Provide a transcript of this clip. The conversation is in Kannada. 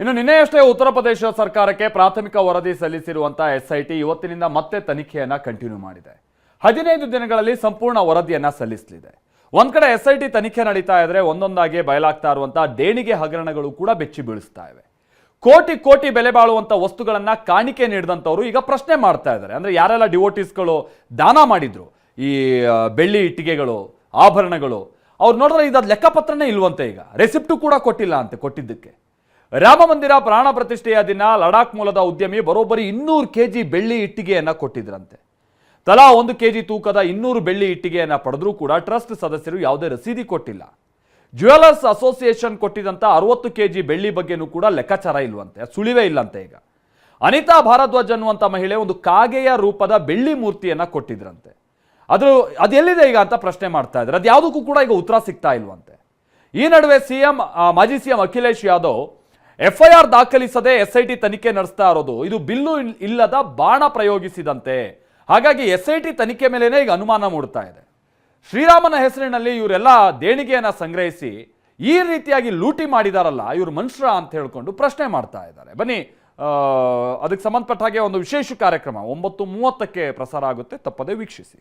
ಇನ್ನು ನಿನ್ನೆಯಷ್ಟೇ ಉತ್ತರ ಪ್ರದೇಶ ಸರ್ಕಾರಕ್ಕೆ ಪ್ರಾಥಮಿಕ ವರದಿ ಸಲ್ಲಿಸಿರುವಂತಹ ಎಸ್ಐಟಿ ಇವತ್ತಿನಿಂದ ಮತ್ತೆ ತನಿಖೆಯನ್ನ ಕಂಟಿನ್ಯೂ ಮಾಡಿದೆ. 15 ದಿನಗಳಲ್ಲಿ ಸಂಪೂರ್ಣ ವರದಿಯನ್ನ ಸಲ್ಲಿಸಲಿದೆ. ಒಂದ್ ಕಡೆ ಎಸ್ಐಟಿ ತನಿಖೆ ನಡೀತಾ ಇದ್ರೆ ಒಂದೊಂದಾಗಿ ಬಯಲಾಗ್ತಾ ಇರುವಂತಹ ದೇಣಿಗೆ ಹಗರಣಗಳು ಕೂಡ ಬೆಚ್ಚಿ ಬೀಳಿಸ್ತಾ ಇವೆ. ಕೋಟಿ ಕೋಟಿ ಬೆಲೆ ಬಾಳುವಂತ ವಸ್ತುಗಳನ್ನ ಕಾಣಿಕೆ ನೀಡಿದಂತವರು ಈಗ ಪ್ರಶ್ನೆ ಮಾಡ್ತಾ ಇದ್ದಾರೆ. ಅಂದ್ರೆ ಯಾರೆಲ್ಲ ಡಿವೋಟಿಸ್ಗಳು ದಾನ ಮಾಡಿದ್ರು ಈ ಬೆಳ್ಳಿ ಇಟ್ಟಿಗೆಗಳು ಆಭರಣಗಳು ಅವ್ರು ನೋಡಿದ್ರೆ ಇದಾದ ಲೆಕ್ಕಪತ್ರನೇ ಇಲ್ವಂತೆ. ಈಗ ರೆಸಿಪ್ಟು ಕೂಡ ಕೊಟ್ಟಿಲ್ಲ ಅಂತೆ. ಕೊಟ್ಟಿದ್ದಕ್ಕೆ ರಾಮ ಮಂದಿರ ಪ್ರಾಣ ಪ್ರತಿಷ್ಠೆಯ ದಿನ ಲಡಾಖ್ ಮೂಲದ ಉದ್ಯಮಿ ಬರೋಬ್ಬರಿ 200 ಕೆಜಿ ಬೆಳ್ಳಿ ಇಟ್ಟಿಗೆಯನ್ನ ಕೊಟ್ಟಿದ್ರಂತೆ. ತಲಾ 1 ಕೆಜಿ ತೂಕದ 200 ಬೆಳ್ಳಿ ಇಟ್ಟಿಗೆಯನ್ನ ಪಡೆದ್ರೂ ಕೂಡ ಟ್ರಸ್ಟ್ ಸದಸ್ಯರು ಯಾವುದೇ ರಸೀದಿ ಕೊಟ್ಟಿಲ್ಲ. ಜ್ಯುವೆಲರ್ಸ್ ಅಸೋಸಿಯೇಷನ್ ಕೊಟ್ಟಿದ್ದಂತ 60 ಕೆಜಿ ಬೆಳ್ಳಿ ಬಗ್ಗೆನೂ ಕೂಡ ಲೆಕ್ಕಾಚಾರ ಇಲ್ವಂತೆ, ಸುಳಿವೇ ಇಲ್ಲಂತೆ. ಈಗ ಅನಿತಾ ಭಾರದ್ವಾಜ್ ಅನ್ನುವಂಥ ಮಹಿಳೆ ಒಂದು ಕಾಗೆಯ ರೂಪದ ಬೆಳ್ಳಿ ಮೂರ್ತಿಯನ್ನ ಕೊಟ್ಟಿದ್ರಂತೆ. ಅದೆಲ್ಲಿದೆ ಈಗ ಅಂತ ಪ್ರಶ್ನೆ ಮಾಡ್ತಾ ಇದ್ದಾರೆ. ಅದು ಯಾವುದಕ್ಕೂ ಕೂಡ ಈಗ ಉತ್ತರ ಸಿಗ್ತಾ ಇಲ್ವಂತೆ. ಈ ನಡುವೆ ಮಾಜಿ CM Akhilesh Yadav FIR ದಾಖಲಿಸದೆ SIT ತನಿಖೆ ನಡೆಸ್ತಾ ಇರೋದು ಇದು ಬಿಲ್ಲು ಇಲ್ಲದ ಬಾಣ ಪ್ರಯೋಗಿಸಿದಂತೆ. ಹಾಗಾಗಿ SIT ತನಿಖೆ ಮೇಲೇನೆ ಈಗ ಅನುಮಾನ ಮೂಡ್ತಾ ಇದೆ. ಶ್ರೀರಾಮನ ಹೆಸರಿನಲ್ಲಿ ಇವರೆಲ್ಲ ದೇಣಿಗೆಯನ್ನ ಸಂಗ್ರಹಿಸಿ ಈ ರೀತಿಯಾಗಿ ಲೂಟಿ ಮಾಡಿದಾರಲ್ಲ, ಇವರು ಮನುಷ್ಯರ ಅಂತ ಹೇಳ್ಕೊಂಡು ಪ್ರಶ್ನೆ ಮಾಡ್ತಾ ಇದ್ದಾರೆ. ಬನ್ನಿ, ಅದಕ್ಕೆ ಸಂಬಂಧಪಟ್ಟ ಹಾಗೆ ಒಂದು ವಿಶೇಷ ಕಾರ್ಯಕ್ರಮ 9:30ಕ್ಕೆ ಪ್ರಸಾರ ಆಗುತ್ತೆ, ತಪ್ಪದೇ ವೀಕ್ಷಿಸಿ.